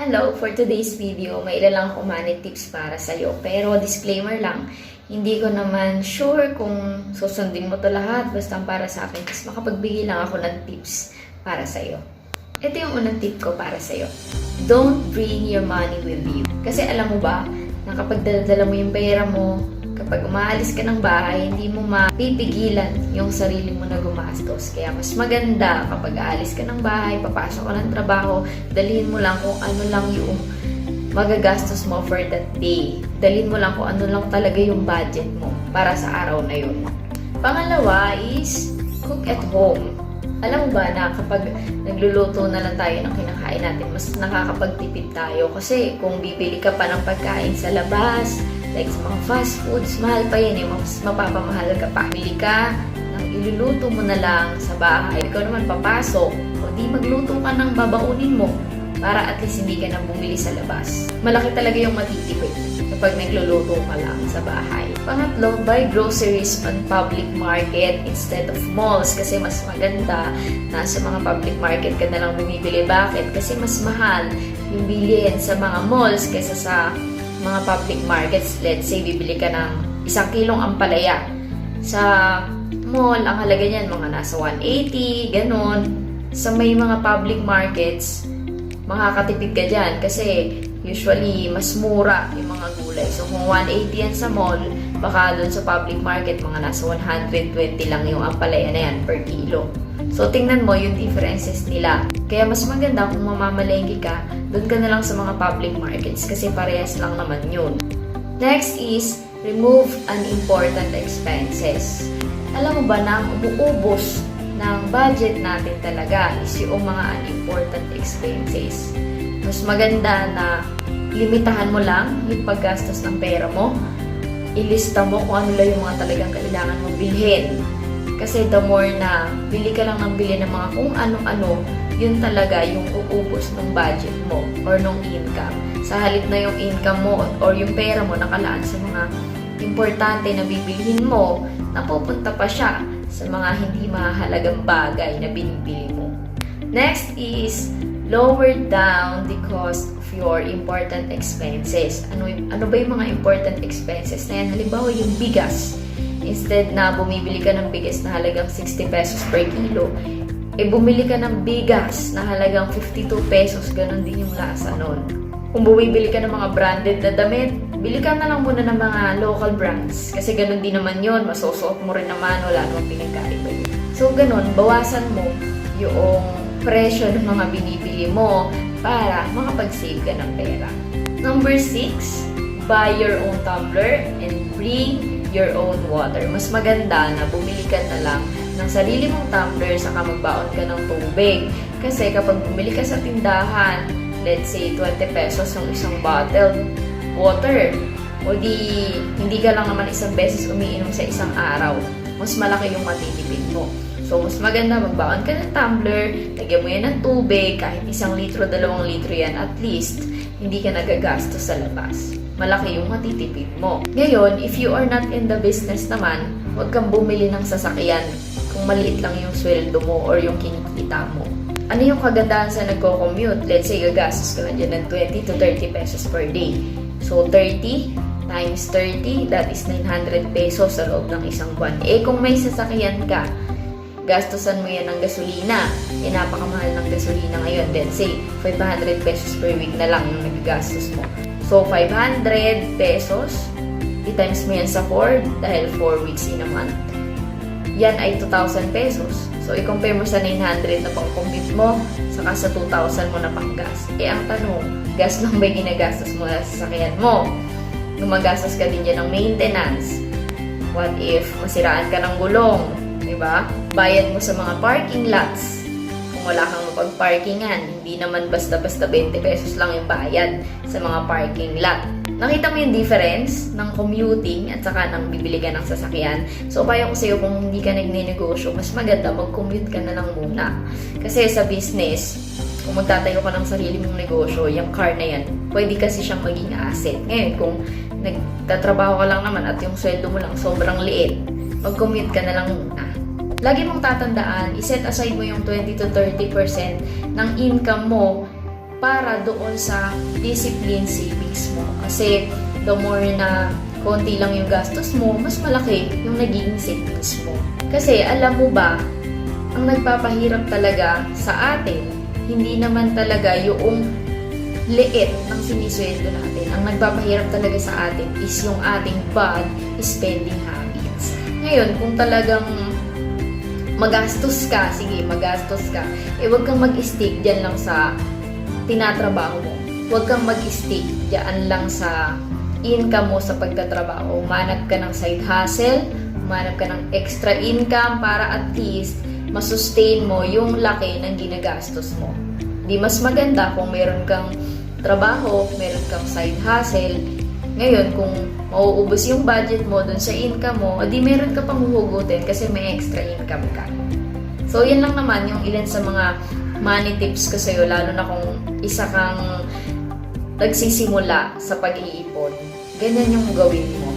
Hello! For today's video, may ilan lang akong money tips para sa'yo. Pero disclaimer lang, hindi ko naman sure kung susundin mo to lahat. Basta para sa akin, kasi makapagbigay lang ako ng tips para sa'yo. Ito yung unang tip ko para sa'yo. Don't bring your money with you. Kasi alam mo ba, na kapag dala mo yung pera mo, kapag umaalis ka ng bahay, hindi mo mapipigilan yung sarili mo na gumastos. Kaya mas maganda kapag aalis ka ng bahay, papasok ka ng trabaho, dalhin mo lang kung ano lang yung magagastos mo for that day. Dalhin mo lang kung ano lang talaga yung budget mo para sa araw na yun. Pangalawa is cook at home. Alam mo ba na kapag nagluluto na lang tayo ng kinakain natin, mas nakakapagtipid tayo. Kasi kung bibili ka pa ng pagkain sa labas, like sa mga fast foods, mahal pa yan, mas mapapamahal ka pa. Bili ka ng iluluto mo na lang sa bahay. Ikaw naman papasok, o di magluto ka ng babaunin mo para at least hindi ka na bumili sa labas. Malaki talaga yung matitipid kapag nagluluto ka lang sa bahay. Pangatlo, buy groceries on public market instead of malls kasi mas maganda na sa mga public market ka na lang bumibili. Bakit? Kasi mas mahal yung bilhin sa mga malls kaysa sa mga public markets. Let's say, bibili ka ng 1 kilong ampalaya. Sa mall, ang halaga niyan, mga nasa 180, ganun. Sa may mga public markets, makakatipid ka dyan kasi usually, mas mura yung mga gulay. So, kung 180 yan sa mall, baka doon sa public market, mga nasa 120 lang yung ampalaya na yan per kilo. So, tingnan mo yung differences nila. Kaya mas maganda kung mamamalengke ka, doon ka na lang sa mga public markets kasi parehas lang naman yun. Next is, remove unimportant expenses. Alam mo ba na umuubos ng budget natin talaga is yung mga unimportant expenses. Mas maganda na limitahan mo lang yung paggastos ng pera mo. Ilista mo kung ano lang yung mga talagang kailangan mong bilhin. Kasi the more na bili ka lang ng bili ng mga kung ano-ano, yun talaga yung uubos ng budget mo or ng income. Sa halip na yung income mo or yung pera mo nakalaan sa mga importante na bibilhin mo, napupunta pa siya sa mga hindi mahalagang bagay na binibili mo. Next is lower down the cost of your important expenses. Ano ba yung mga important expenses na yan? Halimbawa yung bigas. Instead na bumibili ka ng bigas na halagang 60 pesos per kilo, bumili ka ng bigas na halagang 52 pesos, ganun din yung lasa nun. Kung bumibili ka ng mga branded na damit, bili ka na lang muna ng mga local brands. Kasi ganun din naman yun, masusuot mo rin naman, wala namang pinagkaiba yun. So ganun, bawasan mo yung presyo ng mga binibili mo para makapag-save ka ng pera. Number 6, buy your own tumbler and bring your own water. Mas maganda na bumili ka na lang ng sarili mong tumbler saka magbaon ka ng tubig. Kasi kapag bumili ka sa tindahan, let's say 20 pesos yung isang bottled water, o di hindi ka lang naman isang beses umiinom sa isang araw, mas malaki yung matitipid mo. So, mas maganda magbaon ka ng tumbler, lagyan mo yan ng tubig, kahit 1 litro, 2 litro yan, at least, hindi ka nagagastos sa labas. Malaki yung matitipid mo. Ngayon, if you are not in the business naman, huwag kang bumili ng sasakyan kung maliit lang yung sweldo mo or yung kinikita mo. Ano yung kagandahan sa nagko-commute? Let's say, gagastos ka na dyan ng 20 to 30 pesos per day. So, 30 times 30, that is 900 pesos sa loob ng isang buwan. Kung may sasakyan ka, gastusan mo yan ng gasolina. Napakamahal ng gasolina ngayon. Let's say, 500 pesos per week na lang yung nagagastos mo. So, 500 pesos, i-times mo yan sa 4 dahil 4 weeks in a month. Yan ay 2,000 pesos. So, i-compare mo sa 900 na pang-commute mo, saka sa 2,000 mo na pang-gas. Ang tanong, gas lang ba ginagastos mo sa sasakyan mo? Gumagastos ka din dyan ng maintenance. What if masiraan ka ng gulong? Diba? Bayad mo sa mga parking lots. Kung wala kang mapag-parkingan, hindi naman basta-basta 20 pesos lang yung bayad sa mga parking lot. Nakita mo yung difference ng commuting at saka ng bibili ka ng sasakyan. So, payo ko sa'yo kung hindi ka nagne-negosyo, mas maganda mag-commute ka na lang muna. Kasi sa business, kung magtatayo ka ng sarili mong negosyo, yung car na yan, pwede kasi siyang maging asset. Ngayon, kung nagtatrabaho ka lang naman at yung sweldo mo lang sobrang liit, mag-commute ka na lang muna. Lagi mong tatandaan, iset aside mo yung 20 to 30% ng income mo para doon sa discipline savings mo. Kasi the more na konti lang yung gastos mo, mas malaki yung nagiging savings mo. Kasi alam mo ba, ang nagpapahirap talaga sa atin, hindi naman talaga yung liit ng sinisweldo natin. Ang nagpapahirap talaga sa atin is yung ating bad spending habits. Ngayon, kung talagang magastos ka, sige, magastos ka, huwag kang mag-stick dyan lang sa tinatrabaho mo. Huwag kang mag-stick dyan lang sa income mo sa pagtatrabaho. Umanap ka ng side hustle, umanap ka ng extra income para at least masustain mo yung laki ng ginagastos mo. Di mas maganda kung meron kang trabaho, meron kang side hustle. Ngayon, kung mauubos yung budget mo dun sa income mo, di meron ka pang huhugutin kasi may extra income ka. So, yan lang naman yung ilan sa mga money tips ko sa'yo, lalo na kung isa kang nagsisimula sa pag-iipon. Ganyan yung gawin mo.